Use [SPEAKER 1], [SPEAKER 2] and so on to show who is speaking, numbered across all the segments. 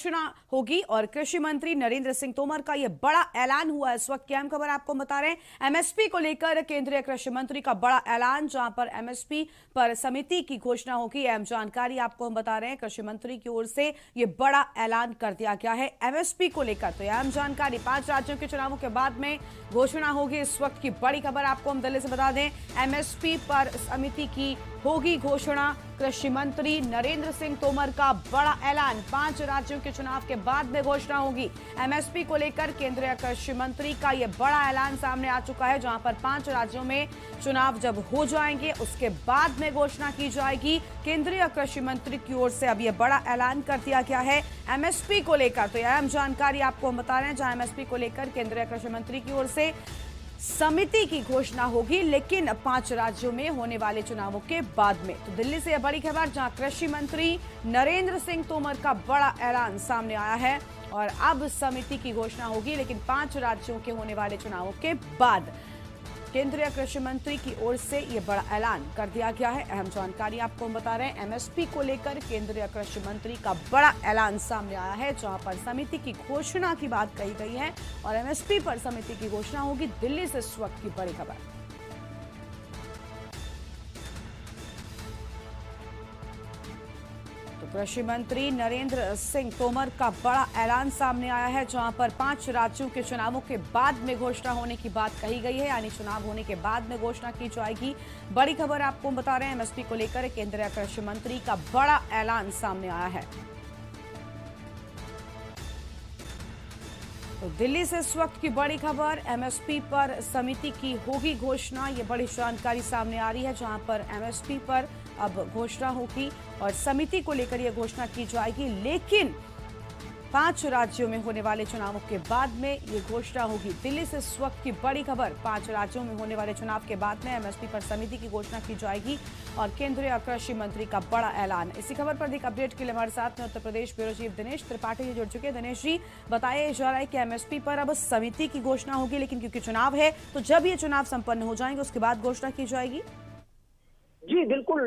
[SPEAKER 1] घोषणा होगी और कृषि मंत्री नरेंद्र सिंह तोमर का यह बड़ा ऐलान हुआ है। इस वक्त की अहम खबर आपको बता रहे हैं, एमएसपी को लेकर केंद्रीय कृषि मंत्री का बड़ा ऐलान, जहां पर एमएसपी पर समिति की घोषणा होगी। अहम जानकारी आपको हम बता रहे हैं, कृषि मंत्री की ओर से यह बड़ा ऐलान कर दिया गया है एमएसपी को लेकर। तो यह अहम जानकारी, 5 राज्यों के चुनावों के बाद में घोषणा होगी। इस वक्त की बड़ी खबर आपको हम दिल्ली से बता दें, एमएसपी पर समिति की होगी घोषणा। कृषि मंत्री नरेंद्र सिंह तोमर का बड़ा ऐलान, 5 राज्यों के चुनाव के बाद में घोषणा होगी। एमएसपी को लेकर केंद्रीय कृषि मंत्री का यह बड़ा ऐलान सामने आ चुका है, जहां पर 5 राज्यों में चुनाव जब हो जाएंगे उसके बाद में घोषणा की जाएगी। केंद्रीय कृषि मंत्री की ओर से अब यह बड़ा ऐलान कर दिया गया है एमएसपी को लेकर। तो यह अहम जानकारी आपको हम बता रहे हैं, जहां एमएसपी को लेकर केंद्रीय कृषि मंत्री की ओर से समिति की घोषणा होगी, लेकिन 5 राज्यों में होने वाले चुनावों के बाद में। तो दिल्ली से यह बड़ी खबर, जहां कृषि मंत्री नरेंद्र सिंह तोमर का बड़ा ऐलान सामने आया है और अब समिति की घोषणा होगी, लेकिन 5 राज्यों के होने वाले चुनावों के बाद। केंद्रीय कृषि मंत्री की ओर से यह बड़ा ऐलान कर दिया गया है। अहम जानकारी आपको हम बता रहे हैं, एमएसपी को लेकर केंद्रीय कृषि मंत्री का बड़ा ऐलान सामने आया है, जहां पर समिति की घोषणा की बात कही गई है और एमएसपी पर समिति की घोषणा होगी। दिल्ली से इस वक्त की बड़ी खबर। तो कृषि मंत्री नरेंद्र सिंह तोमर का बड़ा ऐलान सामने आया है, जहां पर 5 राज्यों के चुनावों के बाद में घोषणा होने की बात कही गई है, यानी चुनाव होने के बाद में घोषणा की जाएगी। बड़ी खबर आपको बता रहे हैं, एमएसपी को लेकर केंद्रीय कृषि मंत्री का बड़ा ऐलान सामने आया है। तो दिल्ली से इस वक्त की बड़ी खबर, एमएसपी पर समिति की होगी घोषणा। ये बड़ी जानकारी सामने आ रही है, जहां पर एमएसपी पर अब घोषणा होगी और समिति को लेकर यह घोषणा की जाएगी, लेकिन 5 राज्यों में होने वाले चुनावों के बाद में ये घोषणा होगी। दिल्ली से इस वक्त की बड़ी खबर, 5 राज्यों में होने वाले चुनाव के बाद में एमएसपी पर समिति की घोषणा की जाएगी और केंद्रीय कृषि मंत्री का बड़ा ऐलान। इसी खबर पर एक अपडेट के लिए हमारे साथ में उत्तर प्रदेश ब्यूरो चीफ दिनेश त्रिपाठी जी जुड़ चुके हैं। दिनेश जी, बताया जा रहा है कि एमएसपी पर अब समिति की घोषणा होगी, लेकिन क्योंकि चुनाव है तो जब ये चुनाव संपन्न हो जाएंगे उसके बाद घोषणा की जाएगी।
[SPEAKER 2] जी बिल्कुल,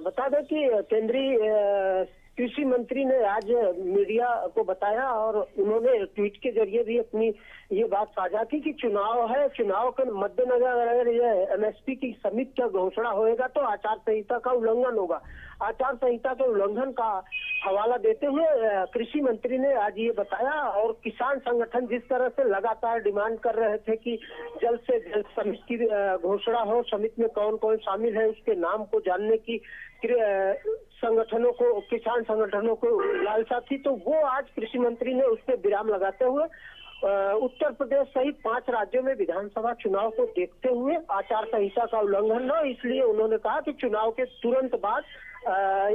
[SPEAKER 2] बता दें कि केंद्रीय कृषि मंत्री ने आज मीडिया को बताया और उन्होंने ट्वीट के जरिए भी अपनी ये बात साझा की कि चुनाव है, चुनाव के मद्देनजर अगर यह एमएसपी की समिति का घोषणा होएगा तो आचार संहिता का उल्लंघन होगा। आचार संहिता के उल्लंघन का हवाला देते हुए कृषि मंत्री ने आज ये बताया और किसान संगठन जिस तरह से लगातार डिमांड कर रहे थे कि जल्द से जल्द समिति की घोषणा हो, समिति में कौन कौन शामिल है उसके नाम को जानने की संगठनों को, किसान संगठनों को लालसा थी, तो वो आज कृषि मंत्री ने उस पर विराम लगाते हुए उत्तर प्रदेश सहित 5 राज्यों में विधानसभा चुनाव को देखते हुए आचार संहिता का उल्लंघन न, इसलिए उन्होंने कहा कि चुनाव के तुरंत बाद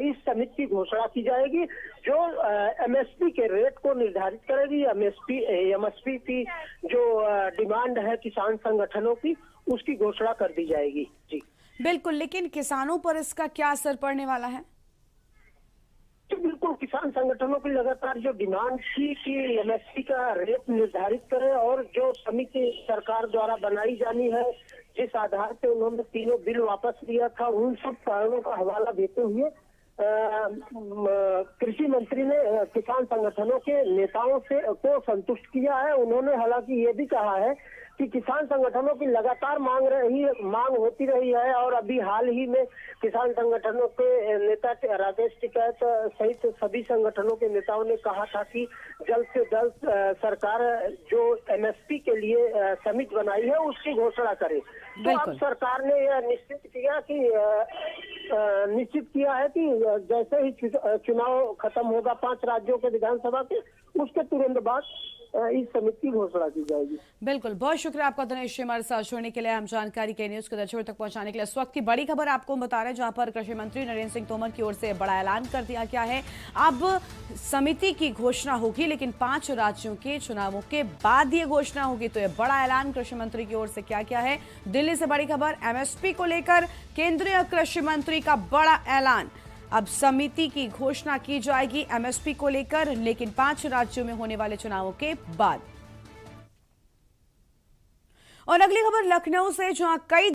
[SPEAKER 2] इस समिति की घोषणा की जाएगी जो एमएसपी के रेट को निर्धारित करेगी। एमएसपी की जो डिमांड है किसान संगठनों की, उसकी घोषणा कर दी जाएगी। जी
[SPEAKER 1] बिल्कुल, लेकिन किसानों पर इसका क्या असर पड़ने वाला है?
[SPEAKER 2] तो बिल्कुल, किसान संगठनों की लगातार जो डिमांड थी कि एमएसपी का रेट निर्धारित करे और जो समिति सरकार द्वारा बनाई जानी है, जिस आधार पे उन्होंने तीनों बिल वापस लिया था, उन सब कारणों का हवाला देते हुए कृषि मंत्री ने किसान संगठनों के नेताओं से को संतुष्ट किया है। उन्होंने हालांकि ये भी कहा है कि किसान संगठनों की लगातार मांग होती रही है और अभी हाल ही में किसान संगठनों के नेता राकेश टिकैत सहित सभी संगठनों के नेताओं ने कहा था कि जल्द से जल्द सरकार जो एमएसपी के लिए समिति बनाई है उसकी घोषणा करे। तो अब सरकार ने यह निश्चित किया है कि जैसे ही चुनाव खत्म होगा 5 राज्यों के विधानसभा के, उसके तुरंत बाद इस समिति की घोषणा की जाएगी।
[SPEAKER 1] बिल्कुल, बहुत शुक्रिया आपका दिनेश जी हमारे साथ जुड़ने के लिए, हम जानकारी के न्यूज को दर्शकों तक पहुंचाने के लिए। इस वक्त की बड़ी खबर आपको बता रहे हैं, जहां पर कृषि मंत्री नरेंद्र सिंह तोमर की ओर से बड़ा ऐलान कर दिया गया है। अब समिति की घोषणा होगी, लेकिन 5 राज्यों के चुनावों के बाद ये घोषणा होगी। तो यह बड़ा ऐलान कृषि मंत्री की ओर से किया गया है। दिल्ली से बड़ी खबर, एमएसपी को लेकर केंद्रीय कृषि मंत्री का बड़ा ऐलान। अब समिति की घोषणा की जाएगी एमएसपी को लेकर, लेकिन 5 राज्यों में होने वाले चुनावों के बाद। और अगली खबर लखनऊ से, जहां कई